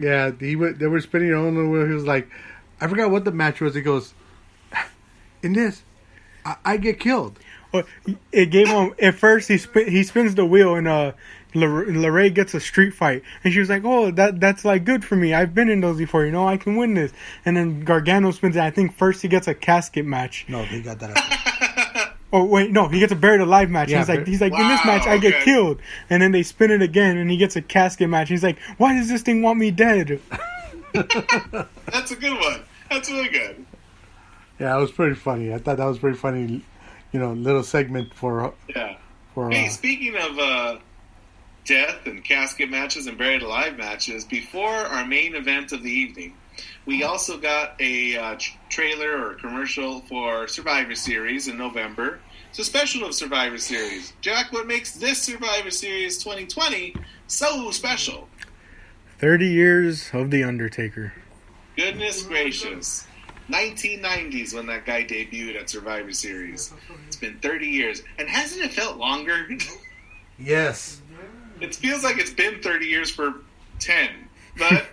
Yeah, they were spinning on the wheel. He was like, I forgot what the match was. He goes, in this, I get killed. Well, it gave him at first. He spins the wheel and LeRae gets a street fight, and she was like, "Oh, that's like good for me. I've been in those before. You know, I can win this." And then Gargano spins it. I think first he gets a casket match. No, he got that. Oh wait, no, he gets a buried alive match. Yeah, he's like, wow, in this match I get killed, and then they spin it again, and he gets a casket match. He's like, why does this thing want me dead? That's a good one. That's really good. Yeah, it was pretty funny. I thought that was pretty funny. You know, little segment for Hey, speaking of death and casket matches and buried alive matches, before our main event of the evening, we also got a trailer or commercial for Survivor Series in November. It's a special of Survivor Series. Jack, what makes this Survivor Series 2020 so special? 30 years of The Undertaker. Goodness gracious. 1990s when that guy debuted at Survivor Series. It's been 30 years. And hasn't it felt longer? Yes. It feels like it's been 30 years for 10. But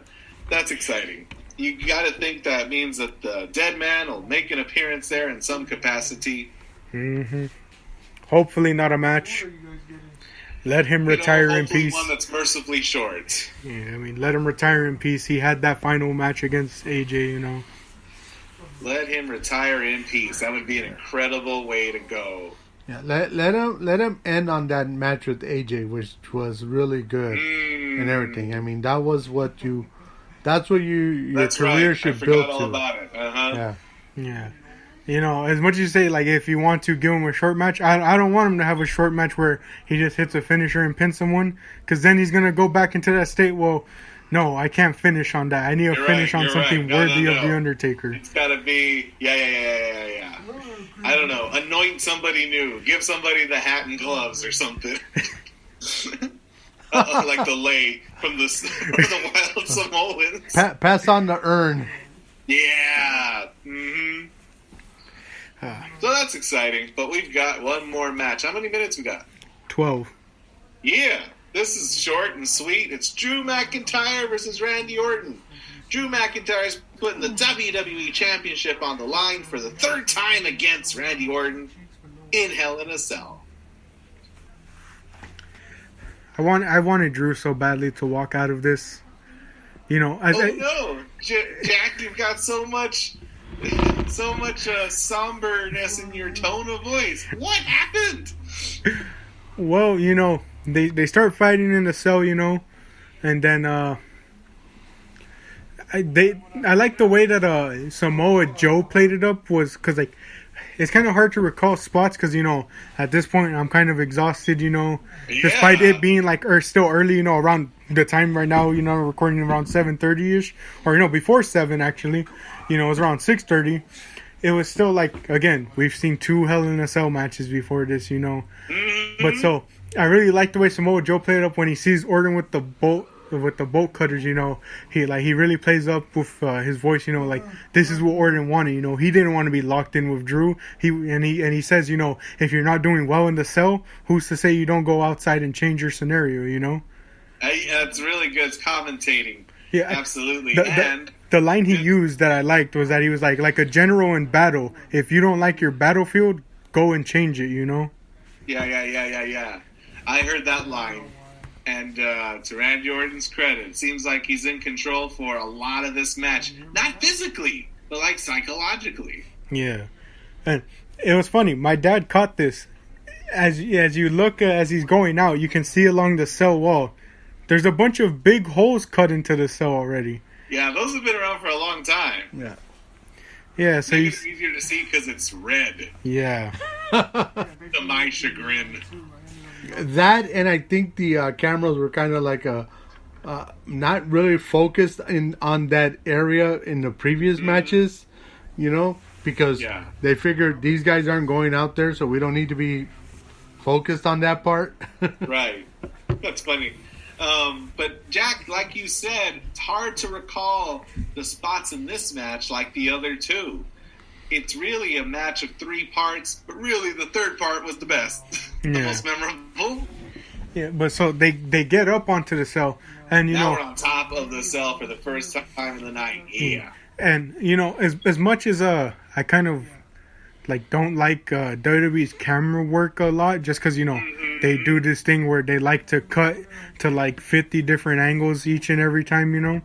that's exciting. You got to think that means that the dead man will make an appearance there in some capacity. Mm-hmm. Hopefully not a match. Let him retire in peace. One that's mercifully short. Yeah, I mean, let him retire in peace. He had that final match against AJ, you know. Let him retire in peace. That would be an incredible way to go. Yeah, let him end on that match with AJ, which was really good and everything. I mean, that was what you. That's what your career should build to. I forgot all about it. Uh-huh. Yeah. You know, as much as you say, like, if you want to give him a short match, I don't want him to have a short match where he just hits a finisher and pins someone, because then he's going to go back into that state, well, no, I can't finish on that. I need to finish on something worthy of The Undertaker. It's got to be, yeah. I don't know, anoint somebody new. Give somebody the hat and gloves or something. Like the lay from the Wild Samoans. Pass on the urn. Yeah. Mm-hmm. So that's exciting. But we've got one more match. How many minutes we got? 12. Yeah. This is short and sweet. It's Drew McIntyre versus Randy Orton. Drew McIntyre's putting the WWE Championship on the line for the third time against Randy Orton in Hell in a Cell. I wanted Drew so badly to walk out of this. You know, no, Jack, you've got so much somberness in your tone of voice. What happened? Well, you know, they start fighting in the cell, you know, and then I like the way that Samoa Joe played it up, was because, like, it's kind of hard to recall spots because, you know, at this point I'm kind of exhausted, you know, despite it being like still early, you know, around the time right now, you know, recording around 7:30ish, or, you know, before 7 actually, you know, it was around 6:30. It was still like, again, we've seen 2 Hell in a Cell matches before this, you know, but so I really like the way Samoa Joe played it up when he sees Orton with the bolt cutters, you know, he really plays up with his voice, you know, like, this is what Orton wanted, you know, he didn't want to be locked in with Drew, he says, you know, if you're not doing well in the cell, who's to say you don't go outside and change your scenario, you know? That's really good commentating. Yeah, absolutely. The line he used that I liked was that he was like a general in battle, if you don't like your battlefield, go and change it, you know? Yeah. I heard that line. And to Randy Orton's credit, it seems like he's in control for a lot of this match. Not physically, but like psychologically. Yeah. And it was funny. My dad caught this. As you look, as he's going out, you can see along the cell wall, there's a bunch of big holes cut into the cell already. Yeah, those have been around for a long time. Yeah, so it's easier to see because it's red. Yeah. To my chagrin. That, and I think the cameras were kind of like not really focused on that area in the previous matches, you know, because they figured these guys aren't going out there, so we don't need to be focused on that part. Right. That's funny. But Jack, like you said, it's hard to recall the spots in this match like the other two. It's really a match of 3 parts, but really the third part was the best. The most memorable. Yeah, but so they get up onto the cell. And now we're on top of the cell for the first time in the night. Yeah. And as much as I kind of like don't like WWE's camera work a lot, just because they do this thing where they like to cut to like 50 different angles each and every time.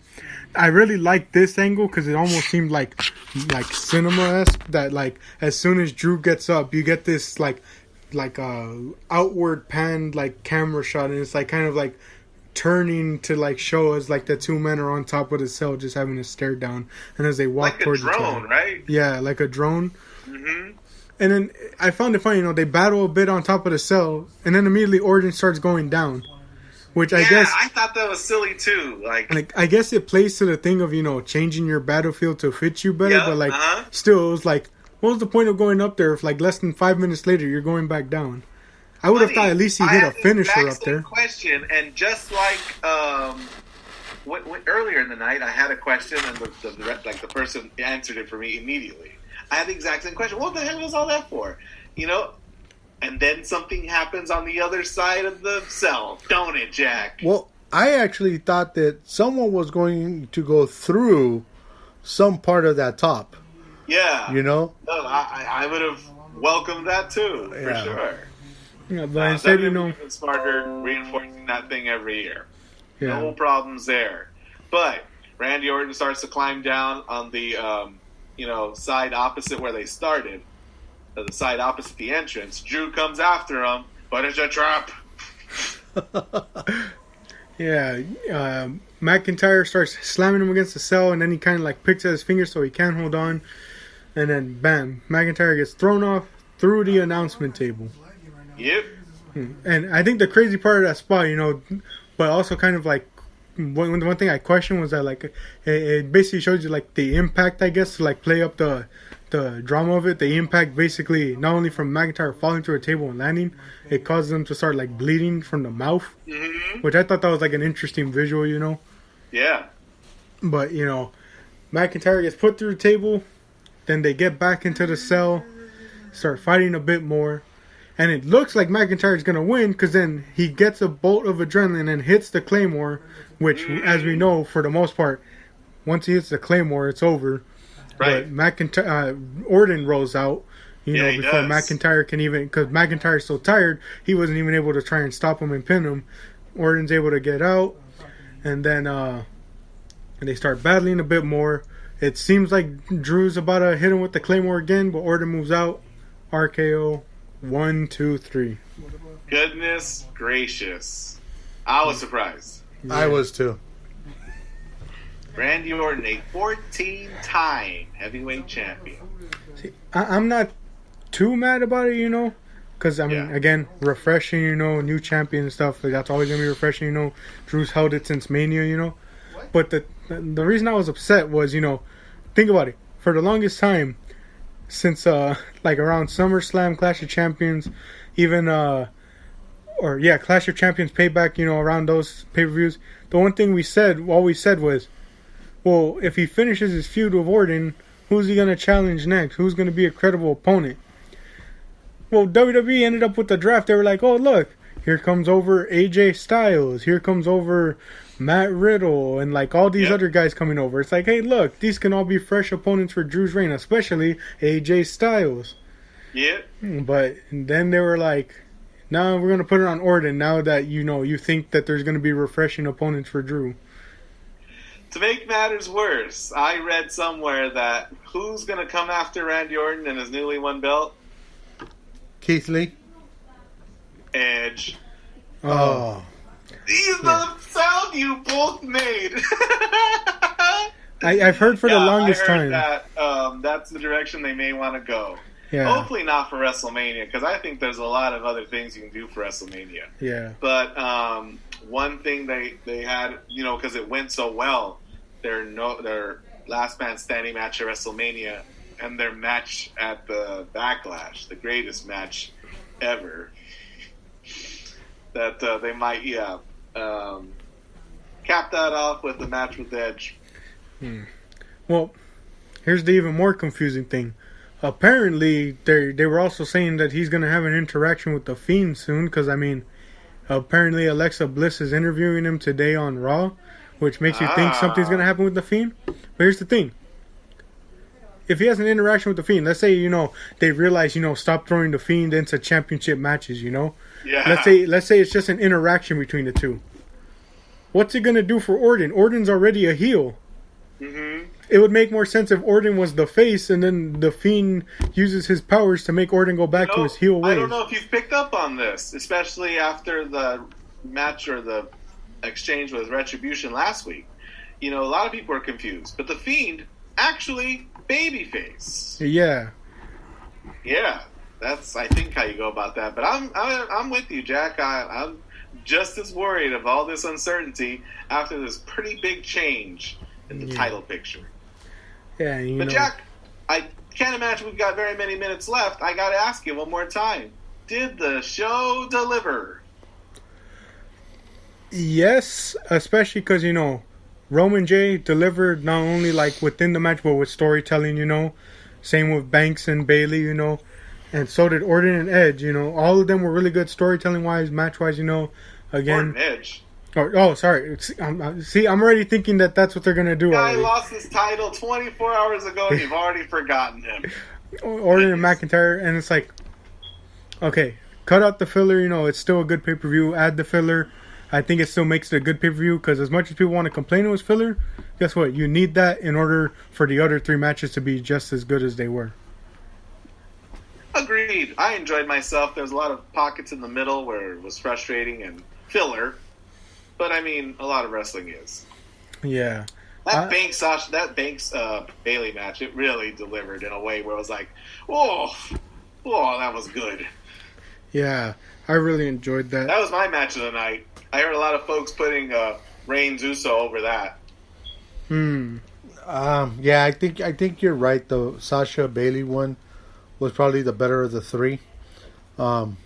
I really like this angle because it almost seemed like cinema-esque, that like as soon as Drew gets up, you get this like outward panned like camera shot, and it's like kind of like turning to like show us like the two men are on top of the cell just having to stare down, and as they walk towards each other. Like a drone, right? Yeah, like a drone. Mm-hmm. And then I found it funny, they battle a bit on top of the cell, and then immediately Orton starts going down. Which I guess I thought that was silly too. Like I guess it plays to the thing of changing your battlefield to fit you better, but still, it was like, what was the point of going up there if like less than 5 minutes later you're going back down? I would have thought at least he hit a finisher up there. Question, and just like earlier in the night, I had a question, and the person answered it for me immediately. I had the exact same question. What the hell was all that for? And then something happens on the other side of the cell, don't it, Jack? Well, I actually thought that someone was going to go through some part of that top. Yeah. I would have welcomed that too, for sure. Yeah, but instead, smarter reinforcing that thing every year. Yeah. No problems there. But Randy Orton starts to climb down on the, side opposite where they started. The side opposite the entrance. Drew comes after him, but it's a trap. Yeah, McIntyre starts slamming him against the cell, and then he kind of like picks at his finger so he can't hold on. And then, bam, McIntyre gets thrown off through the announcement table. Yep. And I think the crazy part of that spot, but also kind of like, one thing I questioned was that like, it basically shows you like the impact, I guess, to like play up the drama of it. The impact basically not only from McIntyre falling through a table and landing, it causes him to start like bleeding from the mouth, which I thought that was like an interesting visual, Yeah. But McIntyre gets put through the table, then they get back into the cell, start fighting a bit more, and it looks like McIntyre's gonna win because then he gets a bolt of adrenaline and hits the Claymore, which, as we know, for the most part, once he hits the Claymore, it's over. Right. But Orton rolls out, before does. McIntyre can even, because McIntyre's so tired, he wasn't even able to try and stop him and pin him. Orton's able to get out, and then they start battling a bit more. It seems like Drew's about to hit him with the Claymore again, but Orton moves out. RKO, 1, 2, 3. Goodness gracious. I was surprised. Yeah. I was too. Randy Orton, a 14-time heavyweight champion. See, I'm not too mad about it, because, again, refreshing, new champion and stuff. Like, that's always going to be refreshing, Drew's held it since Mania, But the reason I was upset was, think about it. For the longest time, since, like, around SummerSlam, Clash of Champions, even, Clash of Champions Payback, around those pay-per-views, the one thing we said was, well, if he finishes his feud with Orton, who's he going to challenge next? Who's going to be a credible opponent? Well, WWE ended up with the draft. They were like, oh, look, here comes over AJ Styles. Here comes over Matt Riddle and like all these other guys coming over. It's like, hey, look, these can all be fresh opponents for Drew's reign, especially AJ Styles. Yeah. But then they were like, no, we're going to put it on Orton now that, you think that there's going to be refreshing opponents for Drew. To make matters worse, I read somewhere that who's going to come after Randy Orton and his newly won belt? Keith Lee. Edge. Oh. These the sound you both made. I've heard for the longest time that that's the direction they may want to go. Yeah. Hopefully not for WrestleMania, because I think there's a lot of other things you can do for WrestleMania. Yeah. But one thing they had, because it went so well, their last man standing match at WrestleMania and their match at the Backlash, the greatest match ever, that they might cap that off with the match with Edge. Well, here's the even more confusing thing. Apparently, they were also saying that he's going to have an interaction with The Fiend soon, because, apparently Alexa Bliss is interviewing him today on Raw, which makes you think something's going to happen with The Fiend. But here's the thing. If he has an interaction with The Fiend, let's say, they realize, stop throwing The Fiend into championship matches, Yeah. Let's say it's just an interaction between the two. What's it going to do for Orton? Orton's already a heel. Mm-hmm. It would make more sense if Orton was the face and then The Fiend uses his powers to make Orton go back to his heel ways. I don't know if you've picked up on this, especially after the match or the exchange with Retribution last week. A lot of people are confused. But The Fiend, actually, babyface. Yeah. Yeah, that's, I think, how you go about that. But I'm with you, Jack. I'm just as worried of all this uncertainty after this pretty big change in the title picture. Yeah, but Jack, I can't imagine we've got very many minutes left. I got to ask you one more time. Did the show deliver? Yes, especially because, Roman J delivered not only like within the match, but with storytelling, Same with Banks and Bailey, And so did Orton and Edge, All of them were really good storytelling-wise, match-wise, Again. Orton Edge. Oh, sorry. See, I'm already thinking that's what they're going to do. Guy lost his title 24 hours ago and you've already forgotten him. Orton and McIntyre, and it's like, okay, cut out the filler, it's still a good pay-per-view. Add the filler. I think it still makes it a good pay-per-view because as much as people want to complain it was filler, guess what? You need that in order for the other 3 matches to be just as good as they were. Agreed. I enjoyed myself. There's a lot of pockets in the middle where it was frustrating and filler. But I mean, a lot of wrestling is. Yeah. That Banks Bailey match, it really delivered in a way where I was like, whoa, that was good. Yeah, I really enjoyed that. That was my match of the night. I heard a lot of folks putting Reigns Uso over that. Yeah, I think you're right. The Sasha Bailey one was probably the better of the 3. And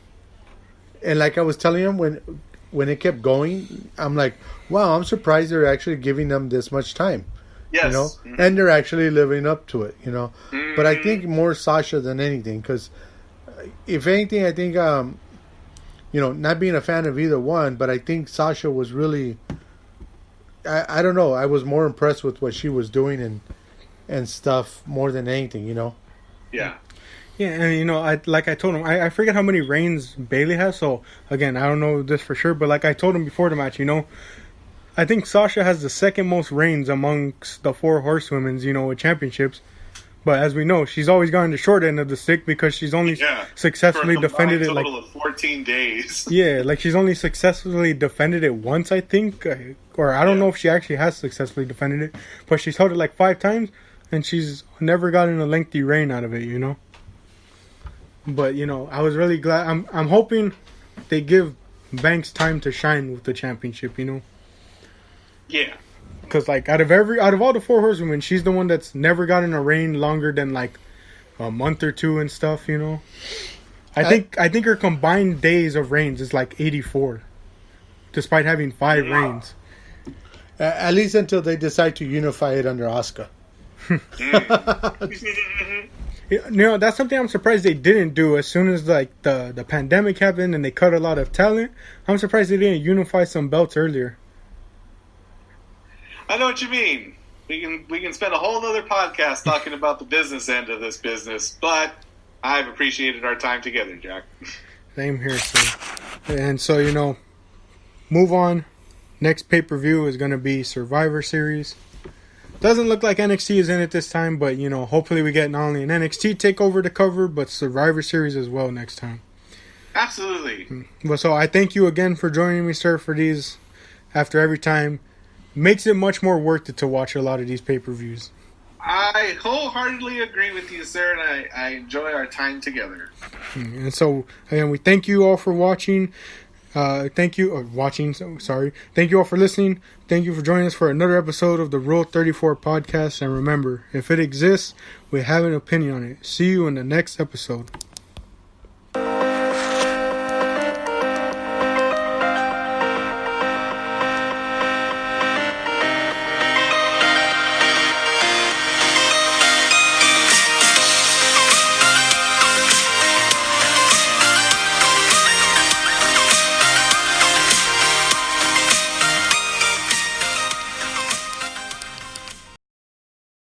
like I was telling him when it kept going, I'm like, wow, I'm surprised they're actually giving them this much time. Yes. Mm-hmm. And they're actually living up to it, Mm-hmm. But I think more Sasha than anything, because if anything, I think, not being a fan of either one, but I think Sasha was really, I don't know, I was more impressed with what she was doing and stuff more than anything, Yeah. Yeah, and I told him, I forget how many reigns Bailey has, so again, I don't know this for sure, but like I told him before the match, I think Sasha has the second most reigns amongst the 4 horsewomen, with championships. But as we know, she's always gotten the short end of the stick because she's only successfully defended it total of 14 days. Yeah, like she's only successfully defended it once, I think, or I don't know if she actually has successfully defended it, but she's held it like 5 times, and she's never gotten a lengthy reign out of it, But I was really glad. I'm hoping they give Banks time to shine with the championship. Yeah. Because like out of all the 4 horsewomen, she's the one that's never gotten a reign longer than like a month or 2 and stuff. I think her combined days of reigns is like 84, despite having 5 reigns. At least until they decide to unify it under Asuka. That's something I'm surprised they didn't do. As soon as like the pandemic happened and they cut a lot of talent, I'm surprised they didn't unify some belts earlier. I know what you mean. We can spend a whole other podcast talking about the business end of this business, but I've appreciated our time together, Jack. Same here, sir. And so move on. Next pay-per-view is going to be Survivor Series. Doesn't look like NXT is in it this time, but, hopefully we get not only an NXT takeover to cover, but Survivor Series as well next time. Absolutely. Well, so I thank you again for joining me, sir, for these after every time. Makes it much more worth it to watch a lot of these pay-per-views. I wholeheartly agree with you, sir, and I enjoy our time together. And so, again, we thank you all for watching. Thank you all for listening. Thank you for joining us for another episode of the Rule 34 podcast. And remember, if it exists, we have an opinion on it. See you in the next episode.